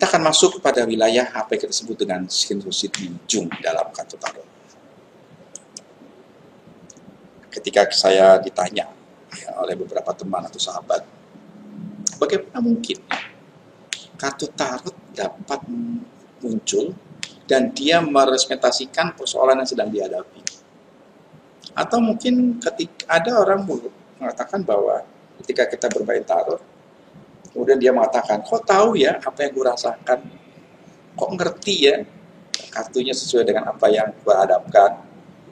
kita akan masuk pada wilayah apa yang kita sebut dengan sinkronisiti Jung dalam kartu tarot. Ketika saya ditanya oleh beberapa teman atau sahabat, bagaimana mungkin kartu tarot dapat muncul dan dia merepresentasikan persoalan yang sedang dihadapi? Atau mungkin ketika ada orang mengatakan bahwa ketika kita bermain tarot, kemudian dia mengatakan, kok tahu ya apa yang gue rasakan? Kok ngerti ya kartunya sesuai dengan apa yang gue hadapkan?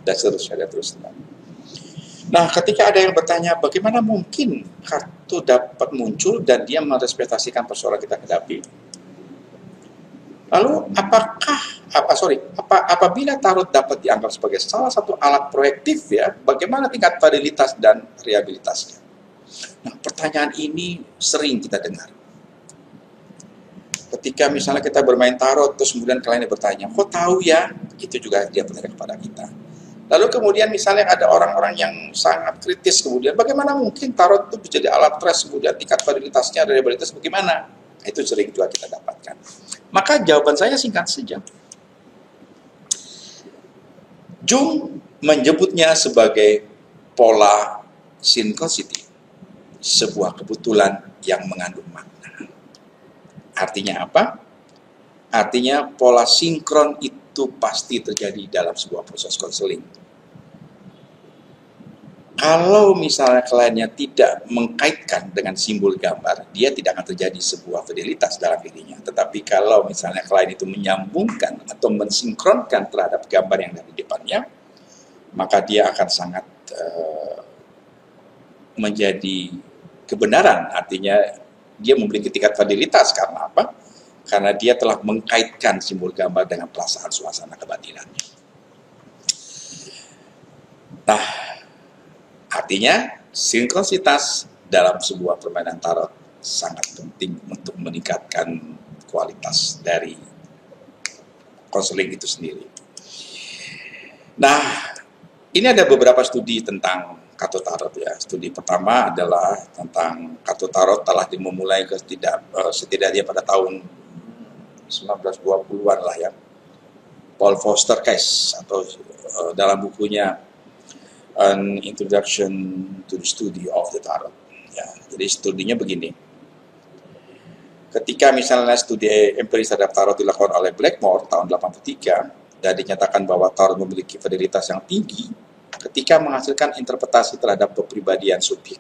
Dan seterusnya, dan seterusnya. Nah, ketika ada yang bertanya, bagaimana mungkin kartu dapat muncul dan dia merepresentasikan persoalan kita hadapi? Lalu, apabila tarot dapat dianggap sebagai salah satu alat proyektif ya, bagaimana tingkat validitas dan reliabilitasnya? Nah, pertanyaan ini sering kita dengar. Ketika misalnya kita bermain tarot, terus kemudian kliennya bertanya, kok tahu ya? Itu juga dia bertanya kepada kita. Lalu kemudian misalnya ada orang-orang yang sangat kritis kemudian, bagaimana mungkin tarot itu menjadi alat tes, kemudian tingkat validitasnya, reliabilitas bagaimana? Nah, itu sering juga kita dapatkan. Maka jawaban saya singkat saja. Jung menyebutnya sebagai pola synchronicity, sebuah kebetulan yang mengandung makna. Artinya apa? Artinya pola sinkron itu pasti terjadi dalam sebuah proses konseling. Kalau misalnya kliennya tidak mengkaitkan dengan simbol gambar, dia tidak akan terjadi sebuah fidelitas dalam dirinya. Tetapi kalau misalnya klien itu menyambungkan atau mensinkronkan terhadap gambar yang ada di depannya, maka dia akan sangat menjadi kebenaran. Artinya dia memiliki tingkat fidelitas. Karena apa? Karena dia telah mengkaitkan simbol gambar dengan perasaan suasana kebatinannya. Nah, artinya, sinkronisitas dalam sebuah permainan tarot sangat penting untuk meningkatkan kualitas dari konseling itu sendiri. Nah, ini ada beberapa studi tentang kartu tarot ya. Studi pertama adalah tentang kartu tarot telah dimulai setidaknya pada tahun 1920-an lah ya. Paul Foster Case atau dalam bukunya An Introduction to the Study of the Tarot. Ya, jadi studinya begini. Ketika misalnya studi empiris terhadap tarot dilakukan oleh Blackmore tahun 83 dan dinyatakan bahwa tarot memiliki validitas yang tinggi ketika menghasilkan interpretasi terhadap kepribadian subjek,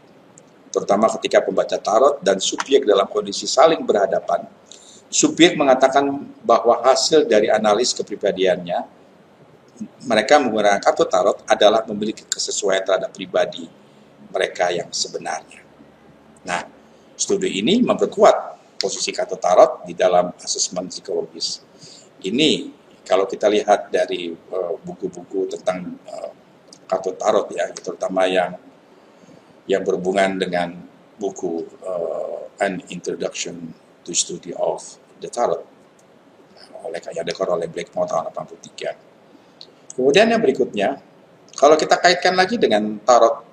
terutama ketika pembaca tarot dan subjek dalam kondisi saling berhadapan. Subjek mengatakan bahwa hasil dari analis kepribadiannya mereka menggunakan kartu tarot adalah memiliki kesesuaian terhadap pribadi mereka yang sebenarnya. Nah, studi ini memperkuat posisi kartu tarot di dalam asesmen psikologis. Ini kalau kita lihat dari buku-buku tentang kartu tarot ya, terutama yang berhubungan dengan buku An Introduction to Study of the Tarot yang dikeluarkan oleh Blackmore tahun 83. Kemudian yang berikutnya, kalau kita kaitkan lagi dengan tarot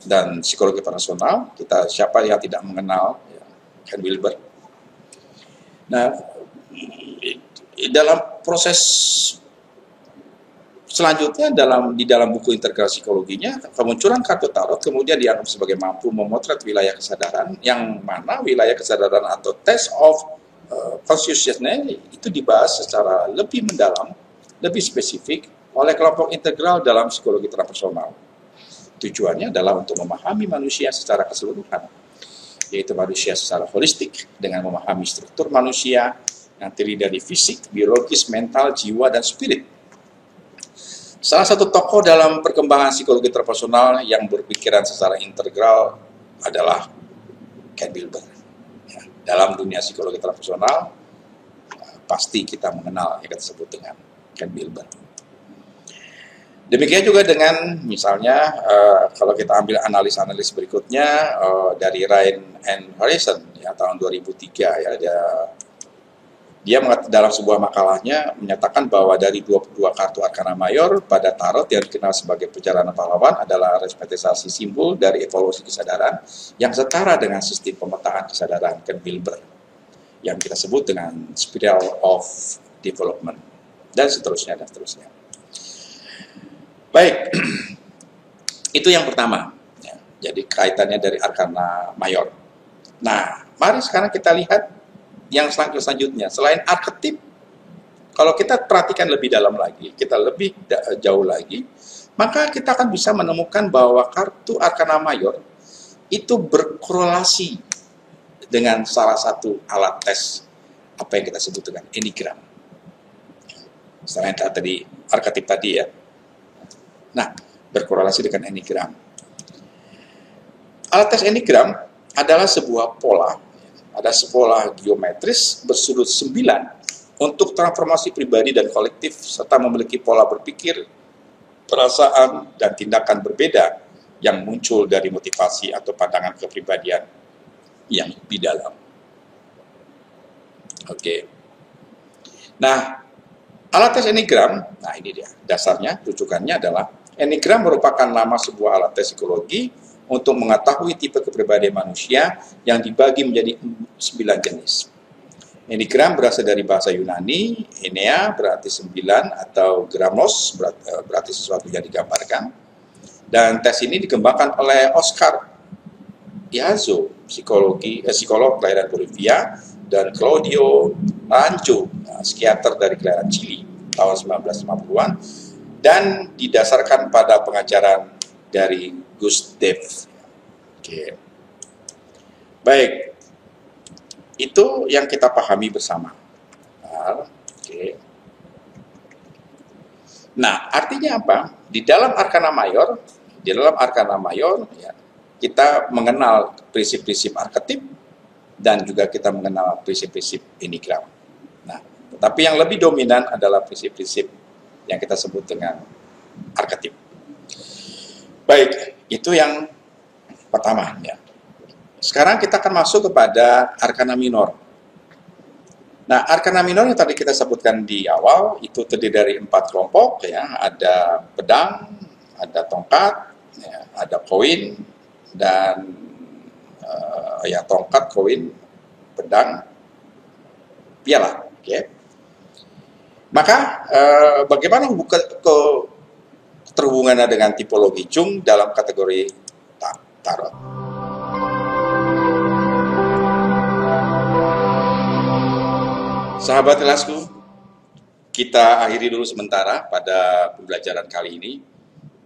dan psikologi personal, siapa yang tidak mengenal ya, Ken Wilber. Nah, dalam proses selanjutnya di dalam buku integral psikologinya, kemunculan kartu tarot kemudian dianggap sebagai mampu memotret wilayah kesadaran, yang mana wilayah kesadaran atau test of consciousness itu dibahas secara lebih mendalam, lebih spesifik oleh kelompok integral dalam psikologi transpersonal. Tujuannya adalah untuk memahami manusia secara keseluruhan, yaitu manusia secara holistik dengan memahami struktur manusia yang terdiri dari fisik, biologis, mental, jiwa, dan spirit. Salah satu tokoh dalam perkembangan psikologi transpersonal yang berpikiran secara integral adalah Ken Wilber. Ya, dalam dunia psikologi transpersonal, pasti kita mengenal yang kita sebut dengan Ken Wilber. Demikian juga dengan misalnya kalau kita ambil analis-analis berikutnya dari Ryan and Harrison ya tahun 2003 ya, dia dalam sebuah makalahnya menyatakan bahwa dari 22 kartu arkana mayor pada tarot yang dikenal sebagai perjalanan pahlawan adalah representasi simbol dari evolusi kesadaran yang setara dengan sistem pemetaan kesadaran Ken Wilber. yang kita sebut dengan spiral of development, dan seterusnya, dan seterusnya. Baik, itu yang pertama. Ya, jadi kaitannya dari arkana mayor. Nah, mari sekarang kita lihat yang selanjutnya. Selain arketip, kalau kita perhatikan lebih dalam lagi, kita lebih jauh lagi, maka kita akan bisa menemukan bahwa kartu arkana mayor itu berkorelasi dengan salah satu alat tes apa yang kita sebut dengan enneagram. Selain tadi arketip tadi ya. Nah, berkorelasi dengan enneagram. Alat tes enneagram adalah sebuah pola, ada sebuah geometris bersudut 9 untuk transformasi pribadi dan kolektif serta memiliki pola berpikir, perasaan, dan tindakan berbeda yang muncul dari motivasi atau pandangan kepribadian yang lebih dalam. Oke. Nah, alat tes enneagram, nah ini dia, dasarnya, rujukannya adalah enneagram merupakan nama sebuah alat tes psikologi untuk mengetahui tipe kepribadian manusia yang dibagi menjadi 9 jenis. Enneagram berasal dari bahasa Yunani, enea berarti 9 atau gramos berarti sesuatu yang digambarkan. Dan tes ini dikembangkan oleh Oscar Piazzo, psikolog kelahiran Bolivia, dan Claudio Rancho, psikiater dari kelahiran Chili tahun 1950-an, dan didasarkan pada pengajaran dari Gustav. Oke. Baik, itu yang kita pahami bersama. Oke. Nah, artinya apa? Di dalam arkana mayor, ya, kita mengenal prinsip-prinsip arketip dan juga kita mengenal prinsip-prinsip enneagram. Nah, tetapi yang lebih dominan adalah prinsip-prinsip yang kita sebut dengan arketip. Baik, itu yang pertama ya. Sekarang kita akan masuk kepada arkana minor. Nah, arkana minor yang tadi kita sebutkan di awal itu terdiri dari 4 kelompok ya, ada pedang, ada tongkat, ya, ada koin, dan ya tongkat, koin, pedang, piala. Okay. Maka bagaimana terhubungannya dengan tipologi Jung dalam kategori tarot? Sahabat kelasku, kita akhiri dulu sementara pada pembelajaran kali ini.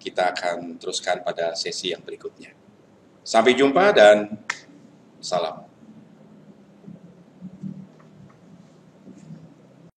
Kita akan teruskan pada sesi yang berikutnya. Sampai jumpa dan salam.